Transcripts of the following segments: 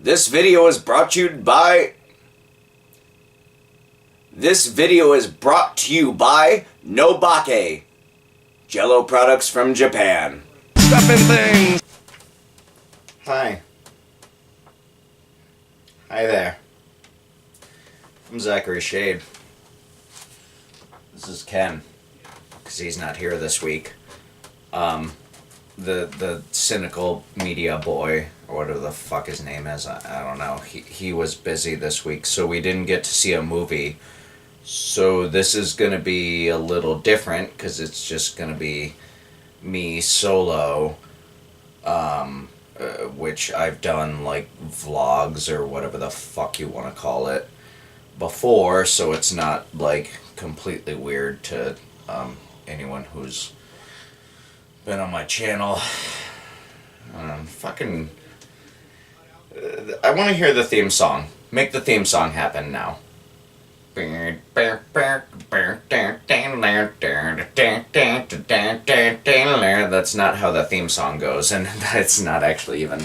This video is brought to you by Nobake, Jello products from Japan. Stuffing things. Hi there. I'm Zachary Shade. This is Ken, because he's not here this week. The cynical media boy, or whatever the fuck his name is, I don't know. He was busy this week, so we didn't get to see a movie. So this is going to be a little different, because it's just going to be me solo, which I've done, like, vlogs, or whatever the fuck you want to call it, before, so it's not, like, completely weird to anyone who's been on my channel. I want to hear the theme song. Make the theme song happen now. That's not how the theme song goes, and it's not actually even,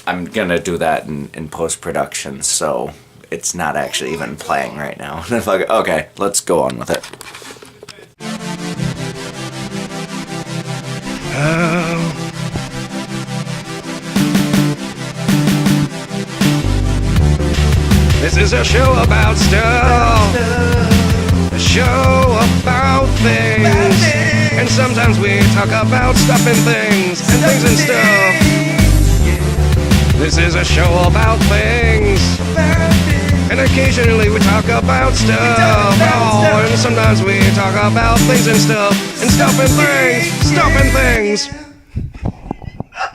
I'm gonna do that in post-production, so it's not actually even playing right now. Okay, let's go on with it. This is a show about stuff. A show about things. And sometimes we talk about stuff and things. And things and stuff. This is a show about things. And occasionally we talk about stuff. Oh, and sometimes we talk about things and stuff. And stuff and things. Stuff and things.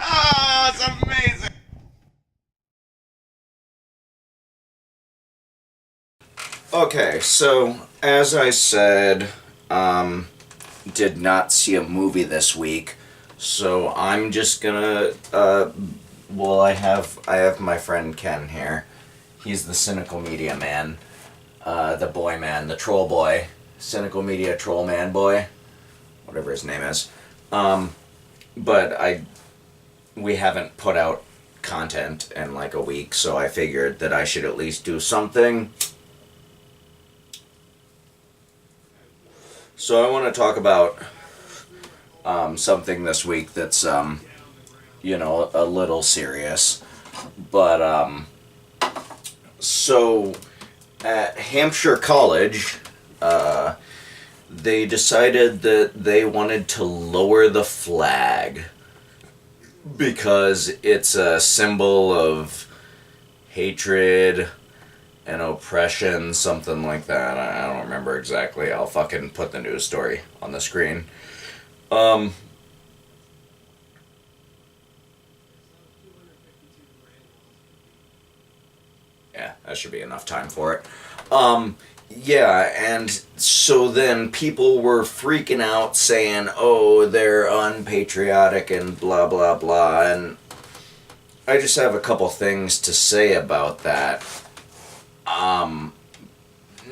Oh, it's amazing. Okay, so as I said, did not see a movie this week, so I'm just gonna, I have my friend Ken here. He's the cynical media man, the boy man, the troll boy, cynical media troll man boy, whatever his name is. But we haven't put out content in like a week, so I figured that I should at least do something. So I want to talk about something this week that's, a little serious. But, so at Hampshire College, they decided that they wanted to lower the flag because it's a symbol of hatred and oppression, something like that. I don't remember exactly. I'll fucking put the news story on the screen. Yeah, that should be enough time for it. Yeah, and so then people were freaking out saying, oh, they're unpatriotic and blah, blah, blah, and I just have a couple things to say about that.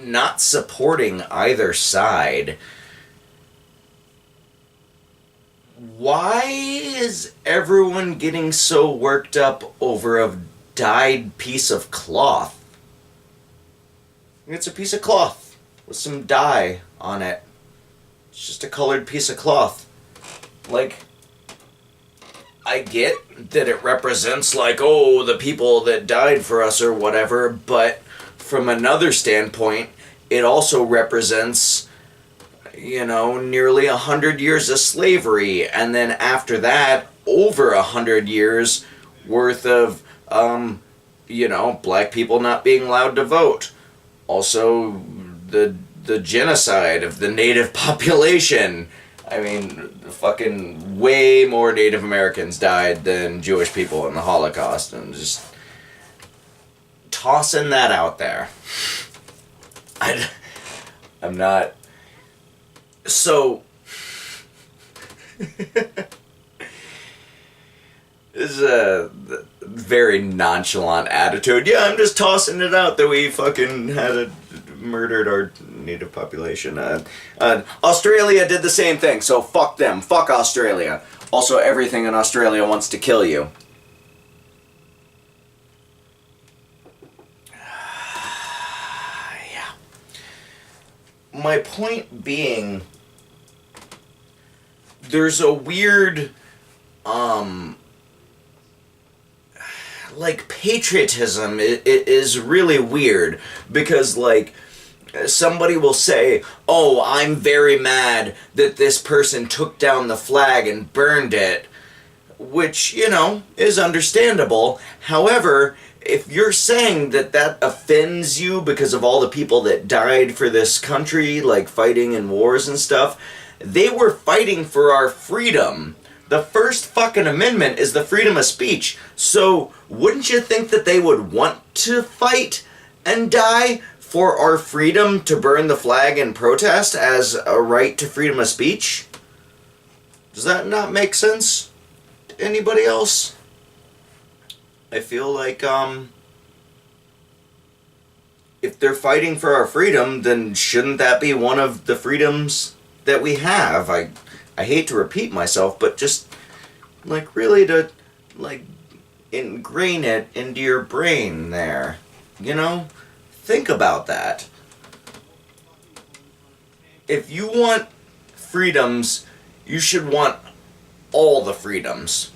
Not supporting either side. Why is everyone getting so worked up over a dyed piece of cloth? It's a piece of cloth with some dye on it. It's just a colored piece of cloth. Like, I get that it represents, like, oh, the people that died for us or whatever, but from another standpoint, it also represents, nearly 100 years of slavery, and then after that, over 100 years worth of, black people not being allowed to vote. Also, the genocide of the native population. I mean, fucking way more Native Americans died than Jewish people in the Holocaust, and just tossing that out there. I'm not... So... This is a very nonchalant attitude. Yeah, I'm just tossing it out that we fucking murdered our native population. Australia did the same thing, so fuck them. Fuck Australia. Also, everything in Australia wants to kill you. my point being, there's a weird, like, patriotism is really weird, because, like, somebody will say, oh, I'm very mad that this person took down the flag and burned it, which, you know, is understandable. However, if you're saying that that offends you because of all the people that died for this country, like fighting in wars and stuff, they were fighting for our freedom. The first fucking amendment is the freedom of speech. So, wouldn't you think that they would want to fight and die for our freedom to burn the flag in protest as a right to freedom of speech? Does that not make sense? Anybody else? I feel like, if they're fighting for our freedom, then shouldn't that be one of the freedoms that we have? I hate to repeat myself, but just, like, really to, like, ingrain it into your brain there. You know? Think about that. If you want freedoms, you should want all the freedoms.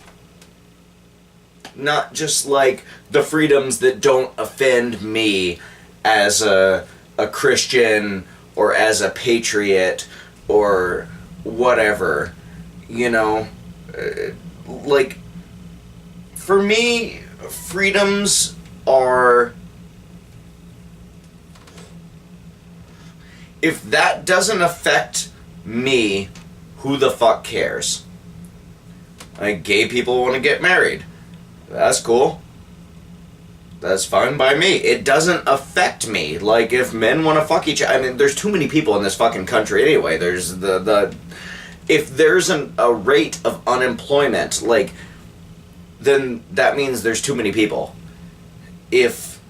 Not just, like, the freedoms that don't offend me as a Christian or as a patriot or whatever. You know? Like, for me, freedoms are... if that doesn't affect me, who the fuck cares? Like, gay people want to get married. That's cool. That's fine by me. It doesn't affect me. Like, if men want to fuck each other... I mean, there's too many people in this fucking country anyway. There's if there's a rate of unemployment, like, then that means there's too many people. If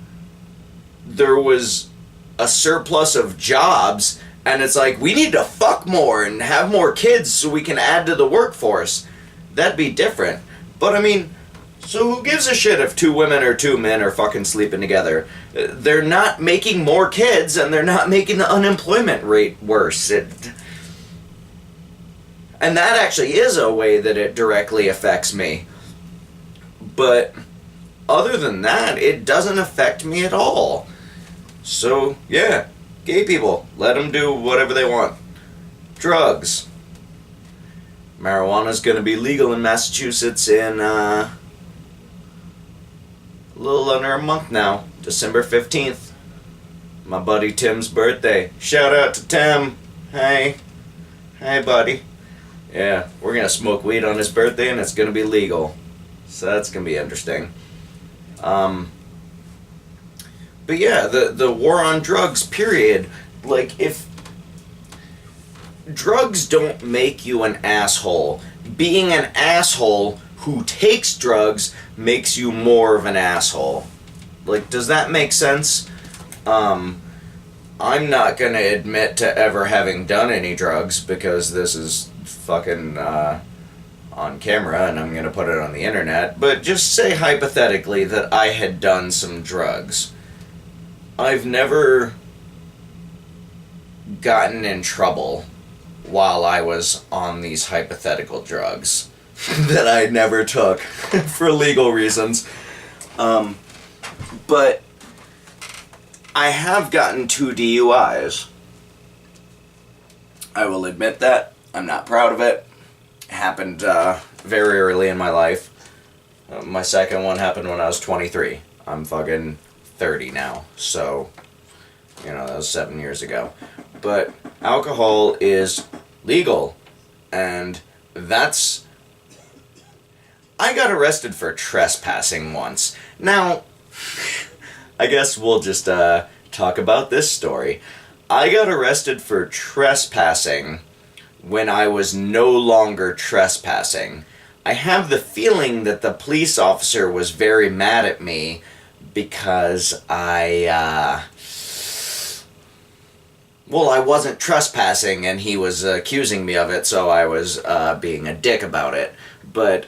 there was a surplus of jobs, and it's like, we need to fuck more and have more kids so we can add to the workforce, that'd be different. But I mean, so who gives a shit if 2 women or 2 men are fucking sleeping together? They're not making more kids, and they're not making the unemployment rate worse. And that actually is a way that it directly affects me. But other than that, it doesn't affect me at all. So, yeah, gay people, let them do whatever they want. Drugs. Marijuana's gonna be legal in Massachusetts in, a little under a month now. December 15th. My buddy Tim's birthday. Shout out to Tim. Hey. Hey, buddy. Yeah, we're gonna smoke weed on his birthday, and it's gonna be legal. So that's gonna be interesting. But yeah, the war on drugs, period. Like, if drugs don't make you an asshole, being an asshole who takes drugs makes you more of an asshole. Like, does that make sense? I'm not gonna admit to ever having done any drugs, because this is fucking on camera and I'm gonna put it on the internet, but just say hypothetically that I had done some drugs. I've never gotten in trouble while I was on these hypothetical drugs that I never took for legal reasons. But I have gotten 2 DUIs. I will admit that. I'm not proud of it. It happened very early in my life. My second one happened when I was 23. I'm fucking 30 now, so, you know, that was 7 years ago. But alcohol is legal, and that's... I got arrested for trespassing once. Now, I guess we'll just talk about this story. I got arrested for trespassing when I was no longer trespassing. I have the feeling that the police officer was very mad at me because I wasn't trespassing and he was accusing me of it, so I was being a dick about it. But,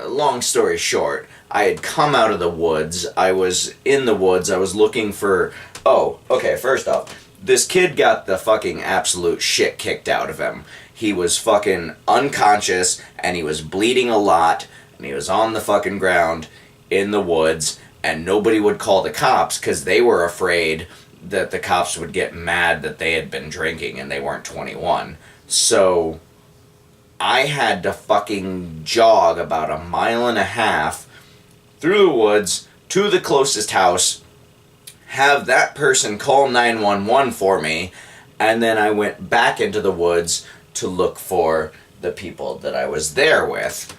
long story short, I had come out of the woods. I was in the woods. I was looking for Oh, okay, first off, this kid got the fucking absolute shit kicked out of him. He was fucking unconscious, and he was bleeding a lot, and he was on the fucking ground in the woods, and nobody would call the cops because they were afraid that the cops would get mad that they had been drinking and they weren't 21. So I had to fucking jog about 1.5 miles through the woods to the closest house, have that person call 911 for me, and then I went back into the woods to look for the people that I was there with.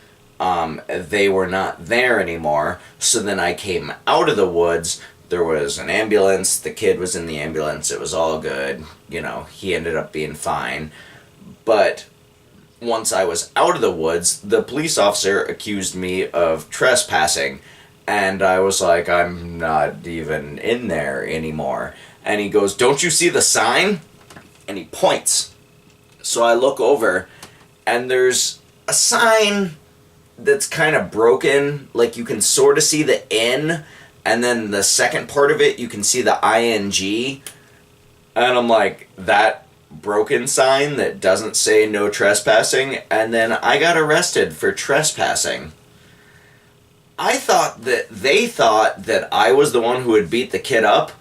They were not there anymore, so then I came out of the woods. There was an ambulance, the kid was in the ambulance, it was all good, you know, he ended up being fine. But once I was out of the woods, the police officer accused me of trespassing, and I was like, I'm not even in there anymore. And he goes, don't you see the sign? And he points. So I look over, and there's a sign that's kind of broken, like you can sort of see the N, and then the second part of it, you can see the ING. And I'm like, that broken sign that doesn't say no trespassing, and then I got arrested for trespassing. I thought that they thought that I was the one who had beat the kid up,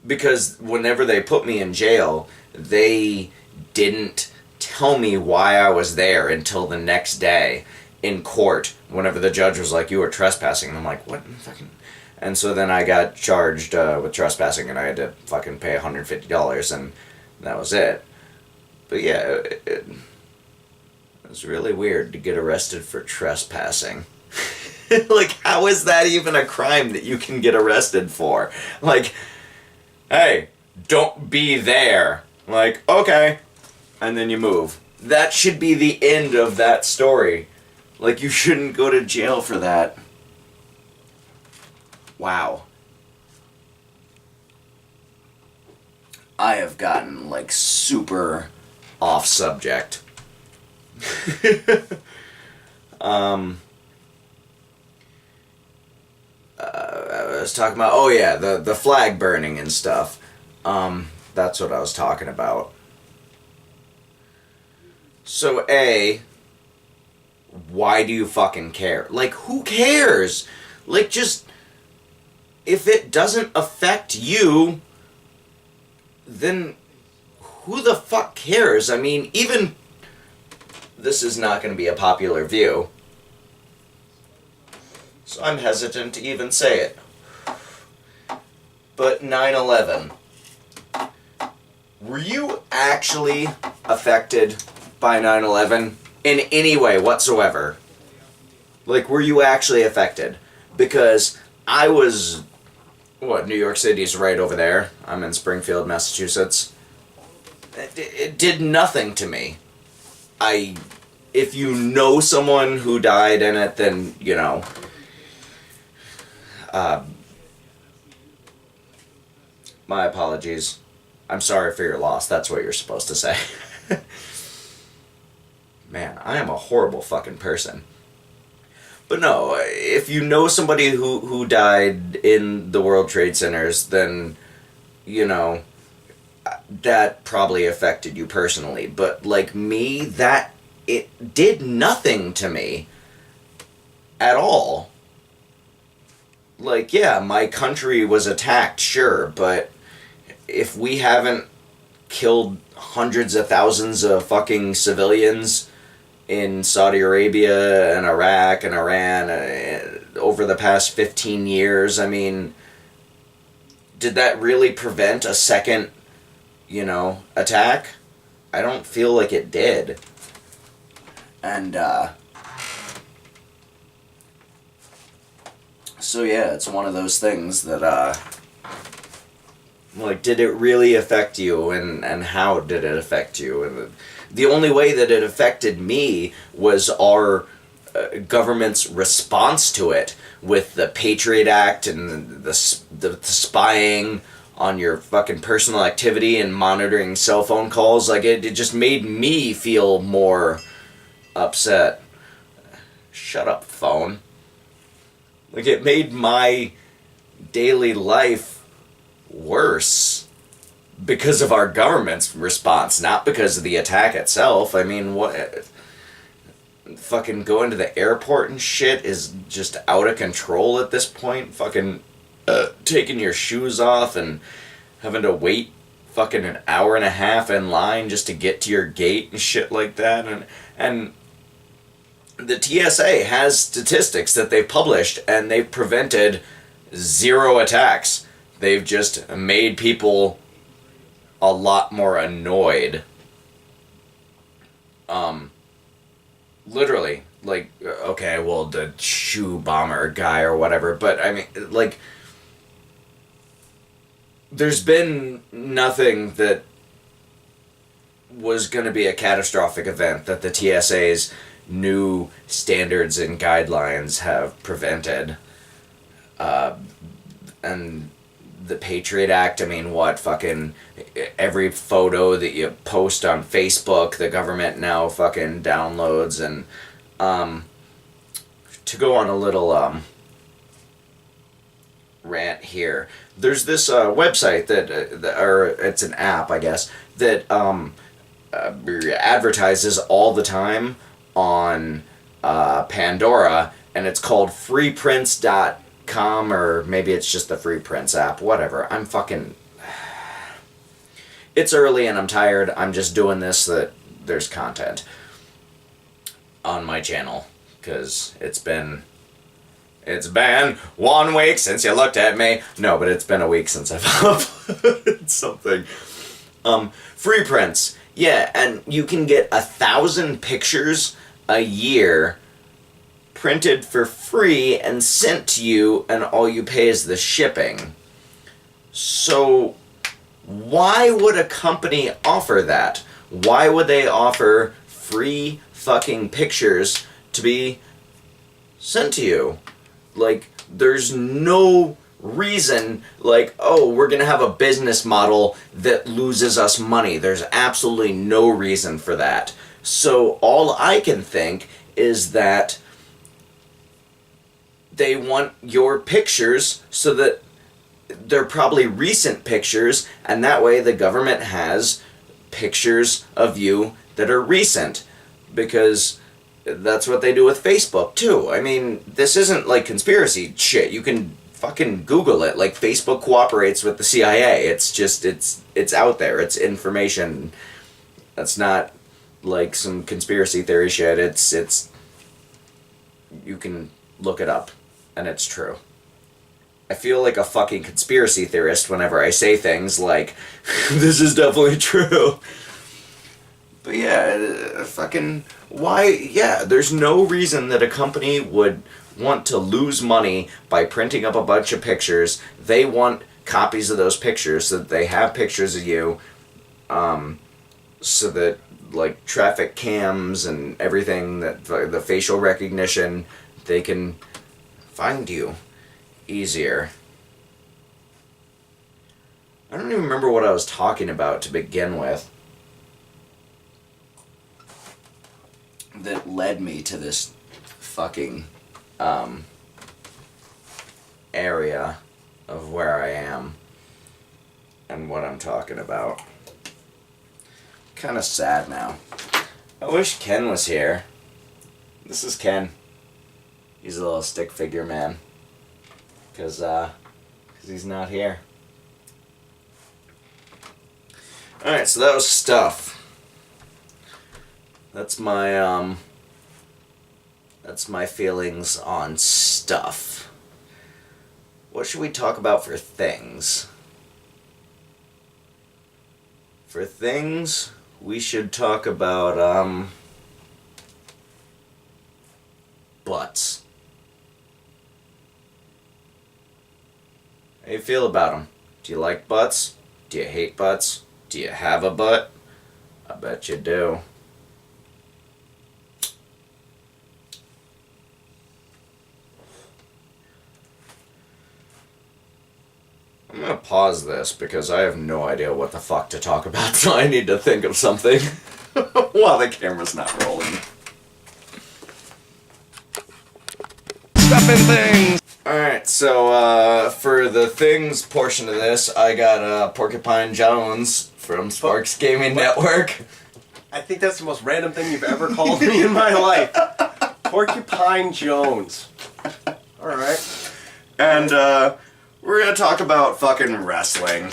because whenever they put me in jail, they didn't tell me why I was there until the next day in court, whenever the judge was like, you were trespassing. And I'm like, what? Fucking... And so then I got charged with trespassing, and I had to fucking pay $150, and that was it. But yeah, it was really weird to get arrested for trespassing. Like, how is that even a crime that you can get arrested for? Like, hey, don't be there. Like, okay. And then you move. That should be the end of that story. Like, you shouldn't go to jail for that. Wow. I have gotten, like, super off subject. I was talking about, oh yeah, the flag burning and stuff. That's what I was talking about. So A, why do you fucking care? Like, who cares? Like, just, if it doesn't affect you, then who the fuck cares? I mean, even, this is not going to be a popular view, so I'm hesitant to even say it. But 9/11, were you actually affected by 9/11 in any way whatsoever? Like, were you actually affected? Because I was, New York City's right over there. I'm in Springfield, Massachusetts. It did nothing to me. If you know someone who died in it, then, you know, my apologies. I'm sorry for your loss. That's what you're supposed to say. Man, I am a horrible fucking person. But no, if you know somebody who died in the World Trade Centers, then, you know, that probably affected you personally. But like me, it did nothing to me at all. Like, yeah, my country was attacked, sure, but if we haven't killed hundreds of thousands of fucking civilians in Saudi Arabia and Iraq and Iran over the past 15 years, I mean, did that really prevent a second, you know, attack? I don't feel like it did. And, so yeah, it's one of those things that, like, did it really affect you, and how did it affect you? And the only way that it affected me was our government's response to it, with the Patriot Act and the spying on your fucking personal activity and monitoring cell phone calls. Like, it just made me feel more upset. Shut up, phone. Like, it made my daily life worse because of our government's response, not because of the attack itself. I mean, what... Fucking going to the airport and shit is just out of control at this point. Fucking taking your shoes off and having to wait fucking an hour and a half in line just to get to your gate and shit like that. And the TSA has statistics that they've published, and they've prevented 0 attacks. They've just made people a lot more annoyed. Literally, like, okay, well, the shoe bomber guy or whatever, but I mean, like, there's been nothing that was going to be a catastrophic event that the TSA's new standards and guidelines have prevented. And the Patriot Act, I mean, what, fucking every photo that you post on Facebook, the government now fucking downloads. And to go on a little rant here, there's this website that or it's an app, I guess, that advertises all the time on Pandora, and it's called freeprints.com, or maybe it's just the Free Prints app, whatever. I'm fucking... It's early and I'm tired. I'm just doing this so that there's content on my channel, because it's been 1 week since you looked at me. No, but it's been a week since I've uploaded something. Free prints. Yeah, and you can get 1,000 pictures a year printed for free and sent to you, and all you pay is the shipping. So why would a company offer that? Why would they offer free fucking pictures to be sent to you? Like, there's no reason, like, oh, we're gonna have a business model that loses us money. There's absolutely no reason for that. So all I can think is that they want your pictures so that they're probably recent pictures, and that way the government has pictures of you that are recent, because that's what they do with Facebook too. I mean, this isn't like conspiracy shit. You can fucking Google it. Like, Facebook cooperates with the CIA. It's just, it's out there. It's information. That's not like some conspiracy theory shit. It's you can look it up, and it's true. I feel like a fucking conspiracy theorist whenever I say things like, this is definitely true. But yeah, fucking, why, yeah, there's no reason that a company would want to lose money by printing up a bunch of pictures. They want copies of those pictures so that they have pictures of you, so that, like, traffic cams and everything, that the facial recognition, they can find you easier. I don't even remember what I was talking about to begin with that led me to this fucking area of where I am and what I'm talking about. Kind of sad now. I wish Ken was here. This is Ken. He's a little stick figure man. Because he's not here. Alright, so that was stuff. That's my feelings on stuff. What should we talk about for things? For things, we should talk about, butts. How you feel about them? Do you like butts? Do you hate butts? Do you have a butt? I bet you do. I'm gonna pause this because I have no idea what the fuck to talk about, so I need to think of something while the camera's not rolling. Stuff and things. Alright, So, for the things portion of this, I got Porcupine Jones from Sparks Gaming Network. I think that's the most random thing you've ever called me in my life. Porcupine Jones. Alright. And, we're gonna talk about fucking wrestling.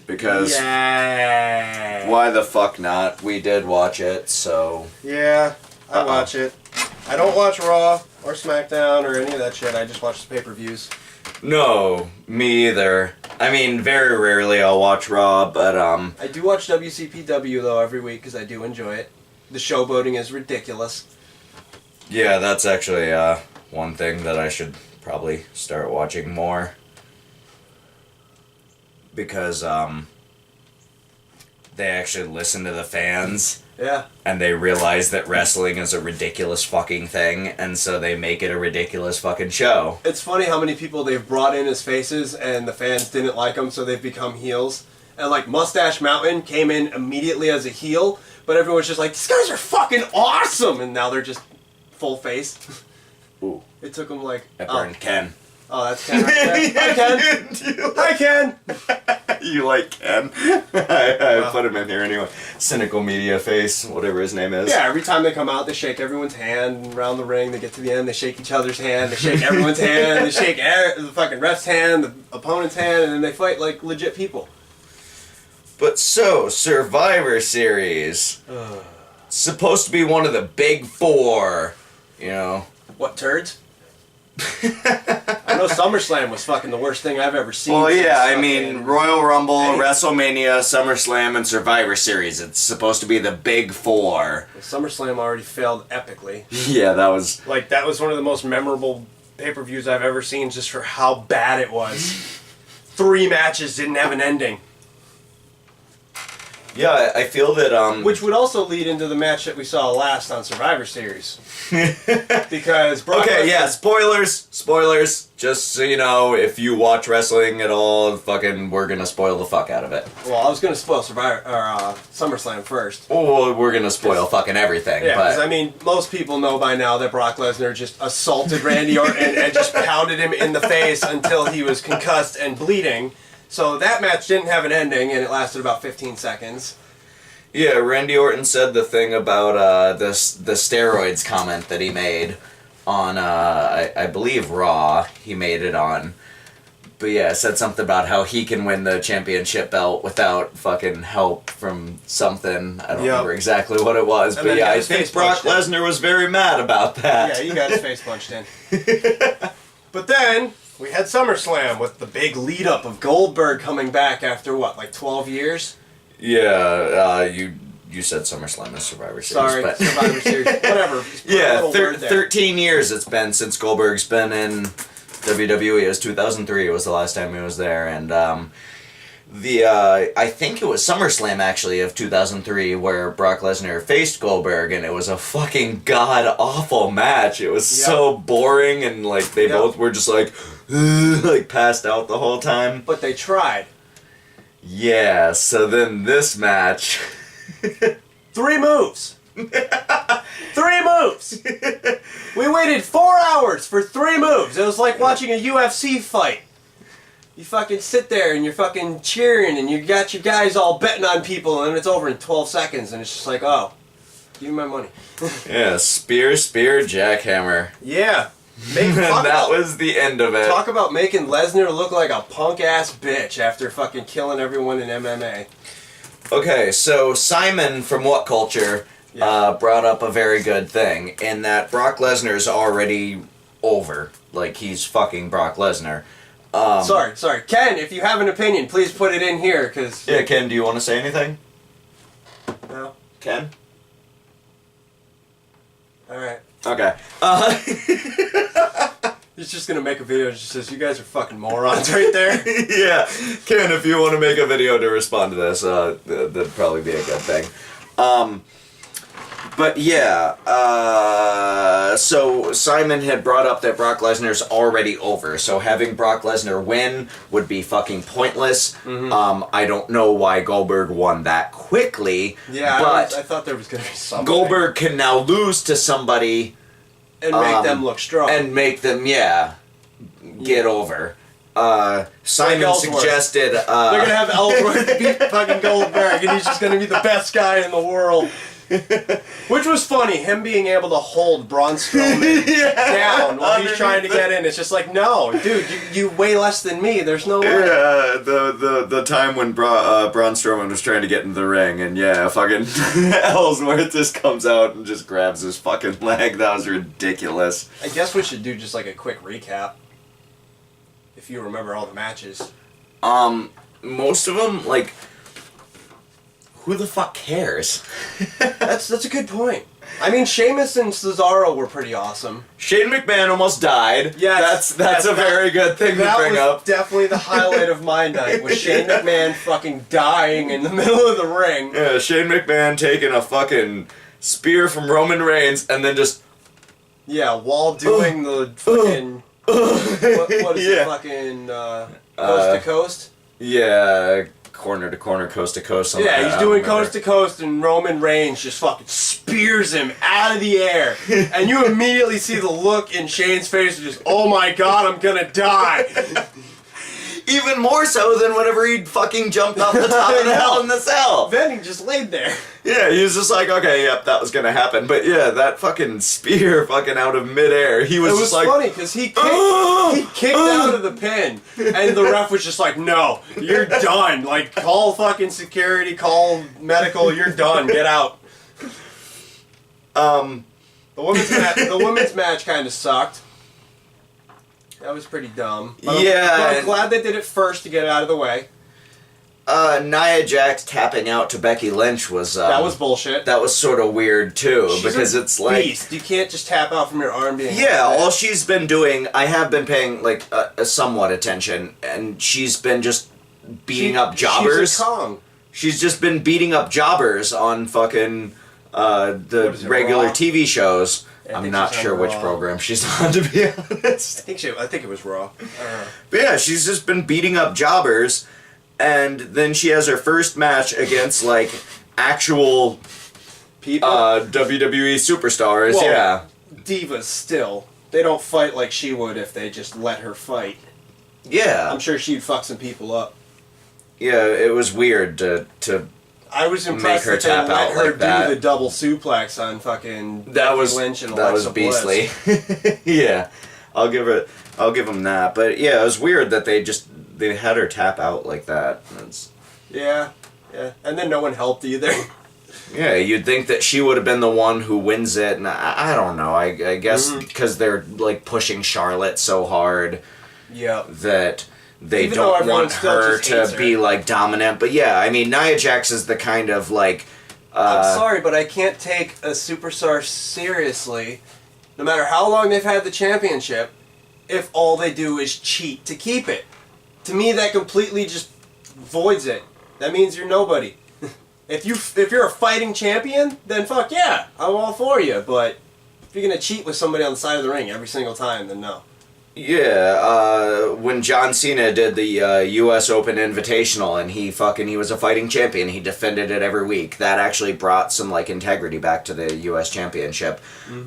Because Yeah. why the fuck not? We did watch it, so... Yeah, I watch it. I don't watch Raw or SmackDown or any of that shit. I just watch the pay-per-views. No, me either. I mean, very rarely I'll watch Raw, but, I do watch WCPW, though, every week because I do enjoy it. The showboating is ridiculous. yeah, that's actually, one thing that I should probably start watching more. Because, they actually listen to the fans, Yeah. and they realize that wrestling is a ridiculous fucking thing, and so they make it a ridiculous fucking show. It's funny how many people they've brought in as faces and the fans didn't like them, so they've become heels. And like Mustache Mountain came in immediately as a heel, but everyone's just like, these guys are fucking awesome! And now they're just full face. Ooh. It took them like... That burned Ken. Oh, that's Ken. Hi, Ken! Hi, Ken! You like Ken? I put him in here anyway. Cynical Media Face, whatever his name is. Yeah, every time they come out, they shake everyone's hand around the ring. They get to the end, they shake each other's hand. They shake everyone's hand. They shake the fucking ref's hand, the opponent's hand, and then they fight like legit people. But so, Survivor Series. It's supposed to be one of the big four. You know. What, turds? I know SummerSlam was fucking the worst thing I've ever seen. Well, yeah, I since mean, fucking- Royal Rumble, Hey. WrestleMania, SummerSlam, and Survivor Series. It's supposed to be the big four. SummerSlam already failed epically. Yeah, that was... Like, that was one of the most memorable pay-per-views I've ever seen just for how bad it was. 3 matches didn't have an ending. Yeah, I feel that, Which would also lead into the match that we saw last on Survivor Series. Because Brock Okay, Lesnar- yeah, spoilers. Just so you know, if you watch wrestling at all, fucking, we're gonna spoil the fuck out of it. Well, I was gonna spoil SummerSlam first. Well, we're gonna spoil fucking everything, Yeah, because but... I mean, most people know by now that Brock Lesnar just assaulted Randy Orton and just pounded him in the face until he was concussed and bleeding. So that match didn't have an ending, and it lasted about 15 seconds. Yeah, Randy Orton said the thing about the steroids comment that he made on, I believe, Raw. He made it on. But yeah, said something about how he can win the championship belt without fucking help from something. I don't Yep. remember exactly what it was. And But then yeah, he got I his think face Brock punched in. Lesnar was very mad about that. Yeah, he got his face punched in. But then we had SummerSlam with the big lead up of Goldberg coming back after what, like 12 years? Yeah, you said SummerSlam and Survivor Series. Sorry, but Survivor Series, whatever. Just put a yeah, little word there. 13 years it's been since Goldberg's been in WWE. It was 2003 was the last time he was there, and I think it was SummerSlam actually of 2003 where Brock Lesnar faced Goldberg, and it was a fucking god awful match. It was so boring, and like they both were just like like passed out the whole time. But they tried. Yeah, so then this match. 3 moves. 3 moves. We waited 4 hours for 3 moves. It was like watching a UFC fight. You fucking sit there and you're fucking cheering and you got your guys all betting on people and then it's over in 12 seconds and it's just like, oh, give me my money. Yeah, spear, jackhammer. Yeah. That was the end of it. Talk about making Lesnar look like a punk ass bitch after fucking killing everyone in MMA. Okay, so Simon from What Culture brought up a very good thing in that Brock Lesnar's already over. Like, he's fucking Brock Lesnar. Sorry. Ken, if you have an opinion, please put it in here, because... Yeah, Ken, do you want to say anything? No? Ken? Alright. Okay. He's just gonna make a video that just says, you guys are fucking morons right there. Yeah, Ken, if you want to make a video to respond to this, that'd probably be a good thing. But yeah, so Simon had brought up that Brock Lesnar's already over, so having Brock Lesnar win would be fucking pointless. I don't know why Goldberg won that quickly, Yeah, but I thought there was gonna be something. Goldberg can now lose to somebody and make them look strong. and make them, get over. Simon Ellsworth. suggested. They're gonna have Ellsworth beat fucking Goldberg, and he's just gonna be the best guy in the world. Which was funny, him being able to hold Braun Strowman down while he's trying to get in. It's just like, no, dude, you weigh less than me. There's no way. Yeah, the time when Braun Strowman was trying to get into the ring, and yeah, fucking Ellsworth just comes out and just grabs his fucking leg. That was ridiculous. I guess we should do just like a quick recap. If you remember all the matches. Most of them, like, who the fuck cares? That's a good point. I mean, Sheamus and Cesaro were pretty awesome. Shane McMahon almost died. Yes, that's a very good thing to That bring was up. definitely the highlight of my night, was Shane McMahon fucking dying in the middle of the ring. Yeah, Shane McMahon taking a fucking spear from Roman Reigns and then just Yeah, while doing the fucking... what is Yeah. it, fucking coast to coast? corner to corner, coast to coast. something Yeah, like he's that, I doing don't remember. coast to coast, and Roman Reigns just fucking spears him out of the air. And you immediately see the look in Shane's face, just, oh my god, I'm gonna die. Even more so than whenever he fucking jumped off the top of the Hell in the Cell. Then he just laid there. Yeah, he was just like, okay, yep, that was gonna happen. But yeah, that fucking spear fucking out of midair, he was, It was just like, funny because he kicked out of the pin, and the ref was just like, "No, you're done. Like, call fucking security, call medical. You're done. Get out." The women's match kind of sucked. That was pretty dumb. But I'm glad they did it first to get it out of the way. Nia Jax tapping out to Becky Lynch was That was bullshit. that was sort of weird too. She's because a it's like, beast. You can't just tap out from your arm being. yeah, like that. all she's been doing, I have been paying like a somewhat attention, and she's been just beating up jobbers. She's a Kong. She's just been beating up jobbers on fucking the regular Raw? TV shows. Yeah, I I'm think not she's on sure which Raw. program she's on, to be honest. I think it was Raw. I don't know. But yeah, she's just been beating up jobbers, and then she has her first match against like actual People. WWE superstars. Well, yeah, divas still. They don't fight like she would if they just let her fight. yeah, I'm sure she'd fuck some people up. yeah. It was weird to I was impressed her that they tap let out her like that. do the double suplex on fucking that was Lynch and that was Alexa Bliss. beastly. Yeah, I'll give them that. But yeah, it was weird that they had her tap out like that. It's, Yeah, and then no one helped either. yeah, you'd think that she would have been the one who wins it, and I don't know. I guess because they're like pushing Charlotte so hard Yeah. that they Even though don't everyone want still her just to hates her. be like dominant. But yeah, I mean, Nia Jax is the kind of like. I'm sorry, but I can't take a superstar seriously, no matter how long they've had the championship, if all they do is cheat to keep it. To me, that completely just voids it. That means you're nobody. If you're a fighting champion, then fuck yeah, I'm all for you. But if you're gonna cheat with somebody on the side of the ring every single time, then no. Yeah, when John Cena did the U.S. Open Invitational and he was a fighting champion, he defended it every week. That actually brought some like integrity back to the U.S. Championship.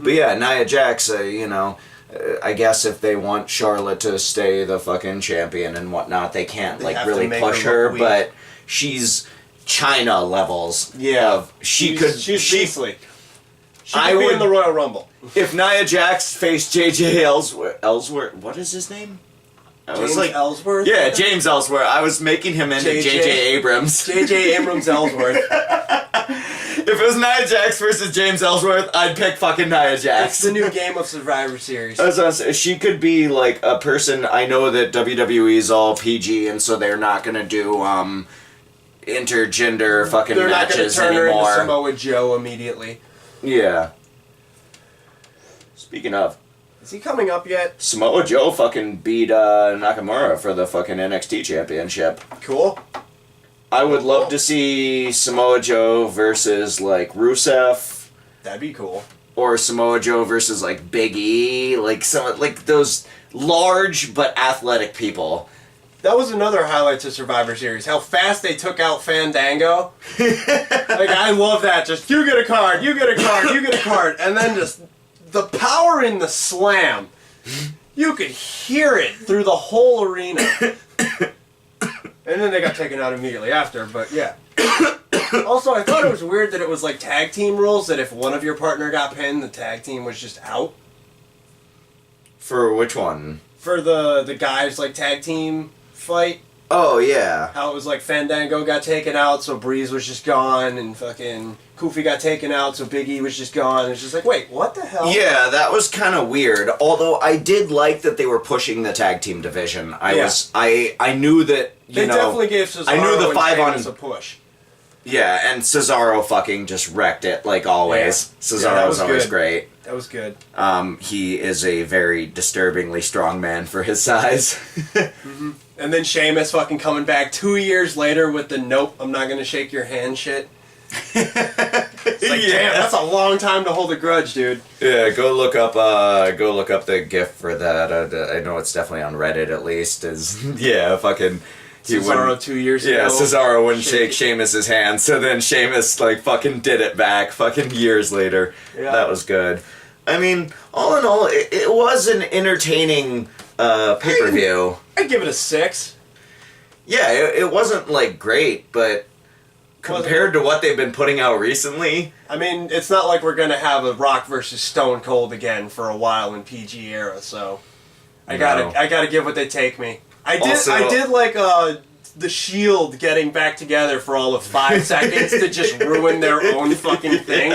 But yeah, Nia Jax, I guess if they want Charlotte to stay the fucking champion and whatnot, they can't They like have to really make push her her. look weak. But she's China levels. Yeah, She's she's beastly. She I could be in would- the Royal Rumble. If Nia Jax faced J.J. Ellsworth, what is his name? I was like, Ellsworth. yeah, James Ellsworth. I was making him into JJ. J.J. Abrams. J.J. Abrams Ellsworth. If it was Nia Jax versus James Ellsworth, I'd pick fucking Nia It's Jax. the new game of Survivor Series. I was gonna say, she could be like a person. I know that WWE's all PG, and so they're not gonna do intergender fucking They're not going to matches turn her into anymore. Samoa Joe immediately. Yeah. Speaking of, Is he coming up yet? Samoa Joe fucking beat Nakamura for the fucking NXT championship. Cool. I would love to see Samoa Joe versus like Rusev, That'd be cool. or Samoa Joe versus like Big E, like some like those large but athletic people. That was another highlight to Survivor Series. How fast they took out Fandango. Like, I love that. Just, you get a card, you get a card, you get a card. And then just the power in the slam. You could hear it through the whole arena. And then they got taken out immediately after, but yeah. Also, I thought it was weird that it was like tag team rules, that if one of your partner got pinned, the tag team was just out. For which one? For the guys, like, tag team fight. Oh, yeah. How it was like Fandango got taken out, so Breeze was just gone, and fucking Kofi got taken out, so Big E was just gone. It's just like, wait, what the hell? Yeah, that was kind of weird. Although I did like that they were pushing the tag team division. I knew that, They definitely gave Cesaro I knew the and 5 on Sheamus a push. Yeah, and Cesaro fucking just wrecked it like always. Yeah. Cesaro Yeah, that was was always good. great. That was good. He is a very disturbingly strong man for his size. And then Sheamus fucking coming back 2 years later with the nope, I'm not gonna shake your hand shit. It's like, damn, that's a long time to hold a grudge, dude. Yeah, go look up the GIF for that. I know it's definitely on Reddit at least. Is yeah, fucking Cesaro 2 years ago. Yeah, Cesaro wouldn't shake Sheamus's hand, so then Sheamus like fucking did it back fucking years later. Yeah. That was good. I mean, all in all, it was an entertaining pay-per-view. I'd give it a 6. Yeah, it wasn't like great, but compared to what they've been putting out recently, I mean, it's not like we're gonna have a Rock versus Stone Cold again for a while in PG era, so I gotta give what they take me. I did like the Shield getting back together for all of 5 seconds to just ruin their own fucking thing.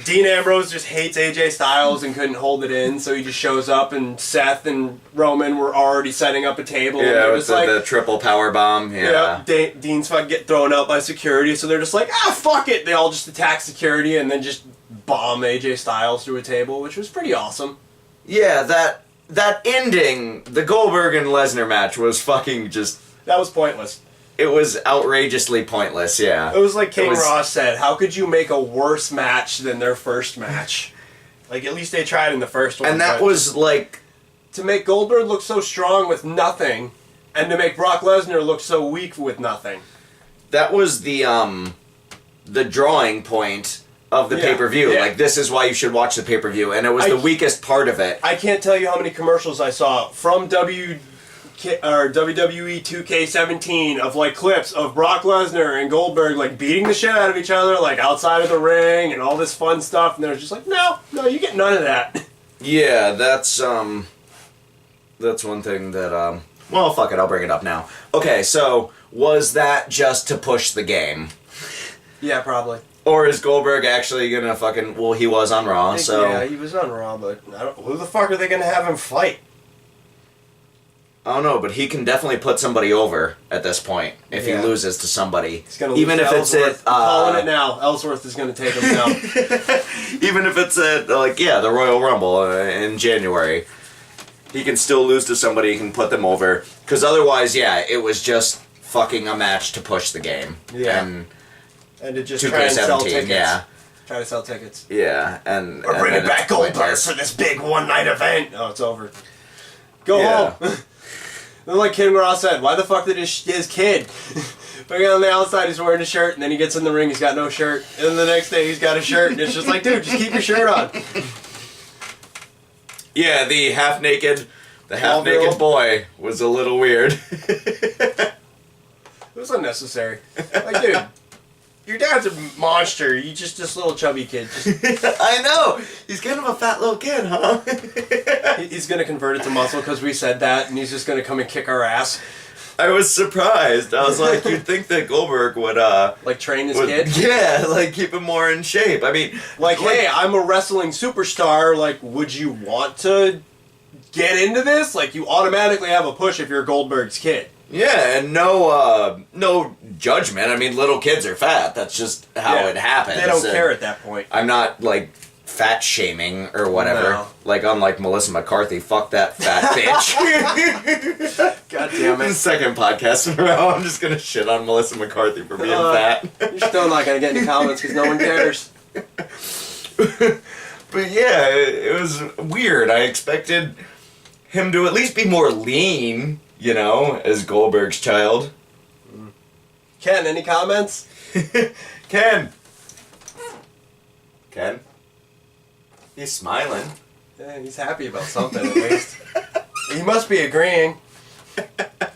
Dean Ambrose just hates AJ Styles and couldn't hold it in, so he just shows up, and Seth and Roman were already setting up a table. and yeah, they're with just the triple power bomb. Yeah. Dean's fucking get thrown out by security, so they're just like, fuck it. They all just attack security and then just bomb AJ Styles through a table, which was pretty awesome. Yeah, that ending, the Goldberg and Lesnar match was fucking just. That was pointless. It was outrageously pointless. Yeah. It was like King Ross said, how could you make a worse match than their first match? Like, at least they tried in the first one. And that but was like. to make Goldberg look so strong with nothing, and to make Brock Lesnar look so weak with nothing. That was the drawing point of the pay-per-view. Yeah. Like, this is why you should watch the pay-per-view, and it was the weakest part of it. I can't tell you how many commercials I saw from WWE 2K17 of like clips of Brock Lesnar and Goldberg like beating the shit out of each other like outside of the ring and all this fun stuff, and they're just like, no, you get none of that. Yeah, that's one thing that well, fuck it, I'll bring it up now. Okay, so was that just to push the game? Yeah, probably. Or is Goldberg actually gonna fucking? Well, he was on Raw, so Yeah, he was on Raw, but who the fuck are they gonna have him fight? I don't know, but he can definitely put somebody over at this point if he loses to somebody. He's gonna even lose if to it's Ellsworth. at I'm calling it now. Ellsworth is gonna take him down. even if it's at the Royal Rumble in January, he can still lose to somebody. He can put them over because otherwise, it was just fucking a match to push the game. Yeah. And to just try and sell 2K17, tickets. yeah. Try to sell tickets. Yeah, and We're bringing then back it's Goldberg pointless. for this big one-night event. Oh, it's over. Go Yeah. home. Then like King Ross said, why the fuck did his kid? But on the outside he's wearing a shirt, and then he gets in the ring, he's got no shirt. And then the next day he's got a shirt, and it's just like, dude, just keep your shirt on. Yeah, the half-naked Girl. boy was a little weird. It was unnecessary. Like, dude, your dad's a monster. You just this little chubby kid. I know! He's kind of a fat little kid, huh? He's gonna convert it to muscle because we said that, and he's just gonna come and kick our ass. I was surprised. I was like, you'd think that Goldberg would, Like, train his kid? Yeah, like, keep him more in shape. I mean... Like, hey, I'm a wrestling superstar. Like, would you want to get into this? Like, you automatically have a push if you're Goldberg's kid. Yeah, and no judgment. I mean, little kids are fat. That's just how it happens. They don't And care at that point. I'm not, like, fat shaming or whatever. No. Like, unlike Melissa McCarthy. Fuck that fat bitch. God damn The it. second podcast in a row, I'm just gonna shit on Melissa McCarthy for being fat. You're still not going to get any comments because no one cares. But yeah, it was weird. I expected him to at least be more lean, you know, as Goldberg's child. Ken, any comments? Ken! He's smiling. Yeah, he's happy about something at least. He must be agreeing.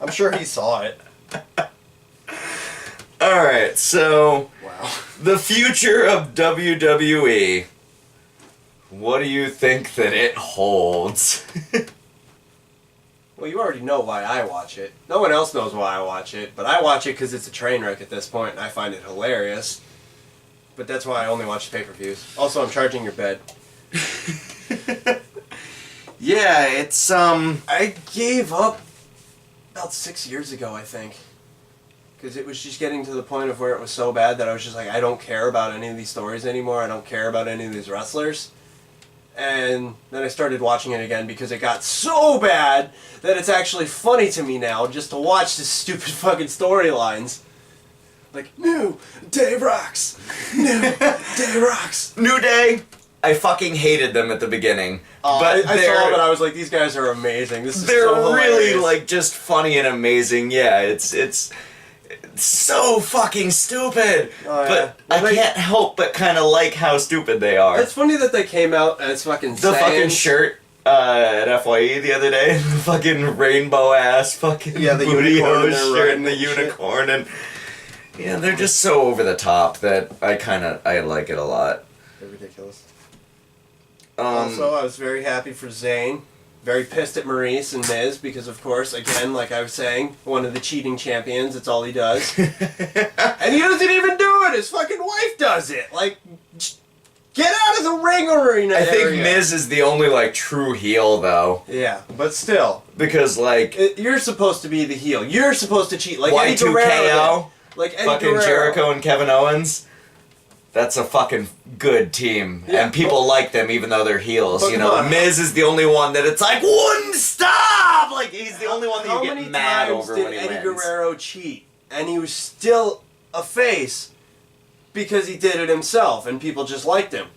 I'm sure he saw it. Alright, so Wow. the future of WWE. What do you think that it holds? Well, you already know why I watch it. No one else knows why I watch it, but I watch it because it's a train wreck at this point, and I find it hilarious. But that's why I only watch pay-per-views. Also, I'm charging your bed. Yeah, it's I gave up about 6 years ago, I think. Because it was just getting to the point of where it was so bad that I was just like, I don't care about any of these stories anymore. I don't care about any of these wrestlers. And then I started watching it again because it got so bad that it's actually funny to me now just to watch this stupid fucking storylines. Like, new Day rocks. New Day rocks. New Day. I fucking hated them at the beginning. But I they're, saw it, but I was like, these guys are amazing. This is they're so really hilarious. like just funny and amazing. Yeah, it's so fucking stupid. Oh, yeah. But Well, I can't help but kind of like how stupid they are. It's funny that they came out and it's fucking The fucking saying- shirt at FYE the other day, the fucking rainbow ass fucking Yeah, the booty unicorn hose they're shirt riding and the and shit. unicorn and yeah, they're just so over the top that I like it a lot. They're ridiculous. Um, Also, I was very happy for Zayn. Very pissed at Maurice and Miz because, of course, again, like I was saying, one of the cheating champions. It's all he does. And he doesn't even do it. His fucking wife does it. Like, just get out of the ring arena. I think area. Miz is the only like true heel though, Yeah, but still, because like you're supposed to be the heel. You're supposed to cheat, like Eddie Guerrero. Y2KO, did. Like Eddie fucking Guerrero. Jericho and Kevin Owens. That's a fucking good team, Yeah, and people like them even though they're heels. but You come know, on. Miz is the only one that it's like wouldn't stop. Like he's the only one that How you many get mad times over did when he Eddie wins. Guerrero cheat, and he was still a face because he did it himself, and people just liked him?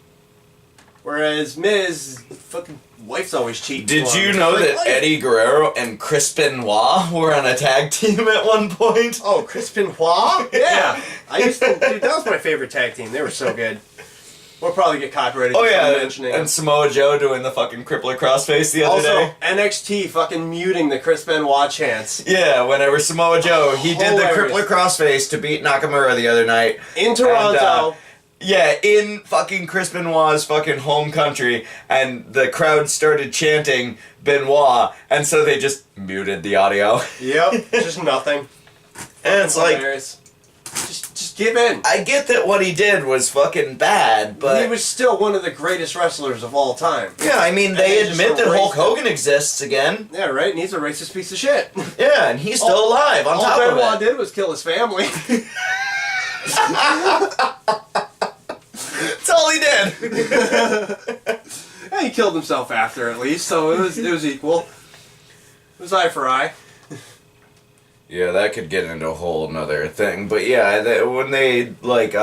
Whereas Miz, fucking wife's always cheating. Did for him. you know Like, that what? Eddie Guerrero and Chris Benoit were on a tag team at one point? Oh, Chris Benoit? Yeah. I used to, dude, that was my favorite tag team. They were so good. We'll probably get copyrighted Oh just for yeah, mentioning and it. Samoa Joe doing the fucking crippler crossface the other Also, day. NXT fucking muting the Chris Benoit chants. Yeah, whenever Samoa Joe, he did the Hilarious. crippler crossface to beat Nakamura the other night. In Toronto. Yeah, in fucking Chris Benoit's fucking home country, and the crowd started chanting Benoit, and so they just muted the audio. Yep, just nothing. And it's like, Hilarious. Just give in. I get that what he did was fucking bad, but... He was still one of the greatest wrestlers of all time. yeah, I mean, And they they just admit that Hulk erased him. Hogan exists again. Yeah, right? And he's a racist piece of shit. Yeah, and he's still alive on All top Benoit of it. did was kill his family. That's all he did. Yeah, he killed himself after, at least, so it was equal. It was eye for eye. Yeah, that could get into a whole nother thing. But yeah, when they, like,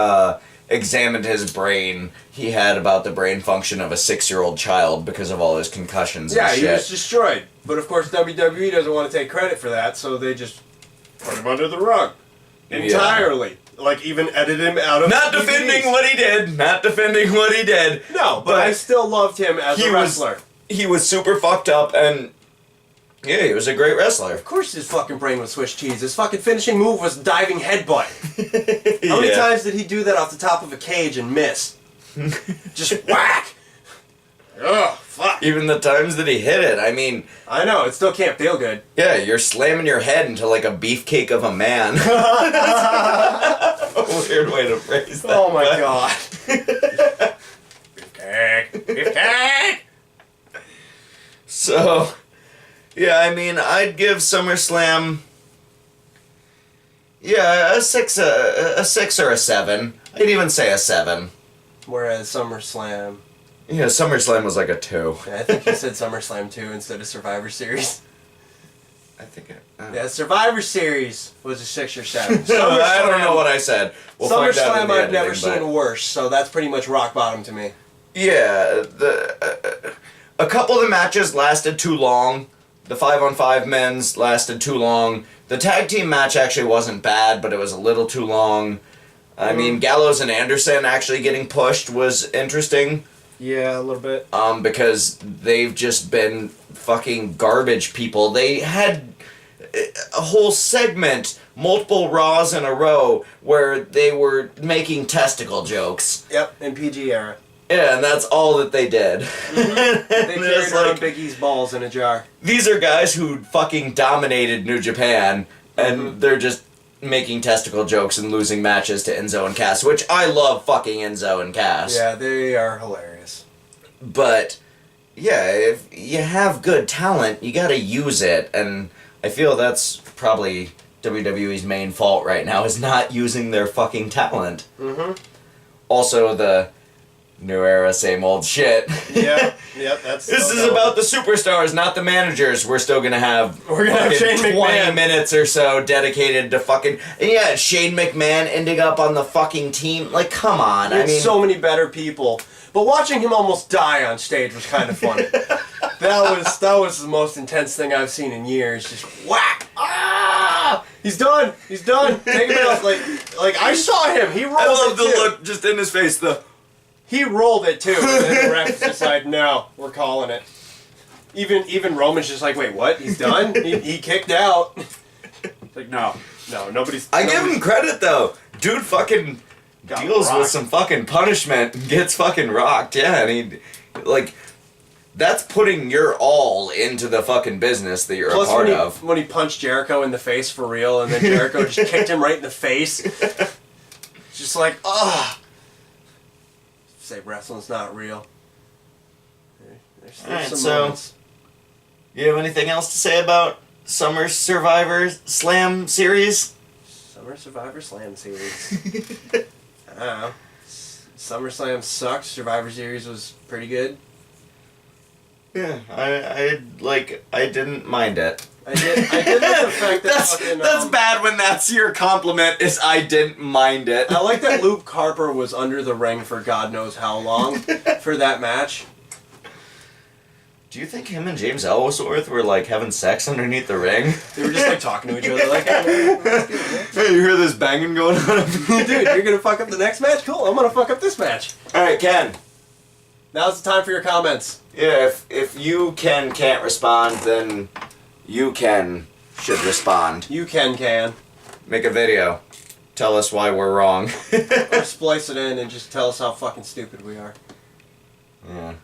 examined his brain, he had about the brain function of a 6-year-old child because of all his concussions Yeah, and he shit. was destroyed. But of course, WWE doesn't want to take credit for that, so they just put him under the rug. Entirely. Like, even edited him out of Not DVDs. defending what he did. Not defending what he did. No, but I still loved him as he a wrestler. He was super fucked up, and yeah, he was a great wrestler. Of course his fucking brain was Swiss cheese. His fucking finishing move was diving headbutt. How many times did he do that off the top of a cage and miss? Just whack! Ugh, fuck. Even the times that he hit it, I mean, I know, it still can't feel good. yeah, you're slamming your head into like a beefcake of a man. A weird way to phrase that. Oh my but- god. Beefcake! Beefcake! So, yeah, I mean, I'd give SummerSlam, yeah, a 6 or a 7. I'd even say a 7. Whereas SummerSlam... Yeah, SummerSlam was like a 2. Yeah, I think he said SummerSlam 2 instead of Survivor Series. I think it... Yeah, Survivor Series was a 6 or 7. I don't know what I said. We'll find out in SummerSlam the I've never editing, but- seen worse, so that's pretty much rock bottom to me. Yeah, a couple of the matches lasted too long. The 5-on-5 men's lasted too long. The tag team match actually wasn't bad, but it was a little too long. I mean, Gallows and Anderson actually getting pushed was interesting Yeah, a little bit. Because they've just been fucking garbage people. They had a whole segment, multiple Raws in a row, where they were making testicle jokes. Yep, in PG era. Yeah, and that's all that they did. They carried It's around like, Big E's balls in a jar. these are guys who fucking dominated New Japan, and Mm-hmm. they're just making testicle jokes and losing matches to Enzo and Cass, which I love fucking Enzo and Cass. Yeah, they are hilarious. But, yeah, if you have good talent, you gotta use it, and I feel that's probably WWE's main fault right now, is not using their fucking talent. Mm-hmm. Also, the new era, same old shit. Yep, that's... This is about the superstars, not the managers. We're still gonna have We're gonna have fucking Shane 20 McMahon. minutes or so dedicated to fucking... And yeah, Shane McMahon ending up on the fucking team. Like, come on. I mean, so many better people. But watching him almost die on stage was kind of funny. that was the most intense thing I've seen in years. Just whack! Ah! He's done! He's done! Take him out. Like I saw him. He rolled I love it the too. look just in his face. He rolled it too. And then the ref's just like, no, we're calling it. Even Roman's just like, wait, what? He's done? he kicked out. It's like, no, nobody's... I give him credit, though. Dude fucking Got deals with rocked. some fucking punishment and gets fucking rocked. Yeah, and he... Like, that's putting your all into the fucking business that you're Plus, a part of. when he punched Jericho in the face for real, and then Jericho just kicked him right in the face. Just like, ugh. Say wrestling's not real. There's Alright, some so- moments. You have anything else to say about Summer Survivor Slam series? Summer Survivor Slam series. I don't know. SummerSlam sucked. Survivor Series was pretty good. Yeah, I didn't mind it. I did like the fact that That's fucking, bad when that's your compliment, is I didn't mind it. I like that Luke Harper was under the ring for God knows how long for that match. Do you think him and James Ellsworth were like having sex underneath the ring? They were just like talking to each other like, Hey, you hear this banging going on? dude, you're gonna fuck up the next match? Cool, I'm gonna fuck up this match. Alright, Ken. Now's the time for your comments. Yeah, if you can't respond, then you should respond. You can. Make a video. Tell us why we're wrong. Or splice it in and just tell us how fucking stupid we are. Yeah.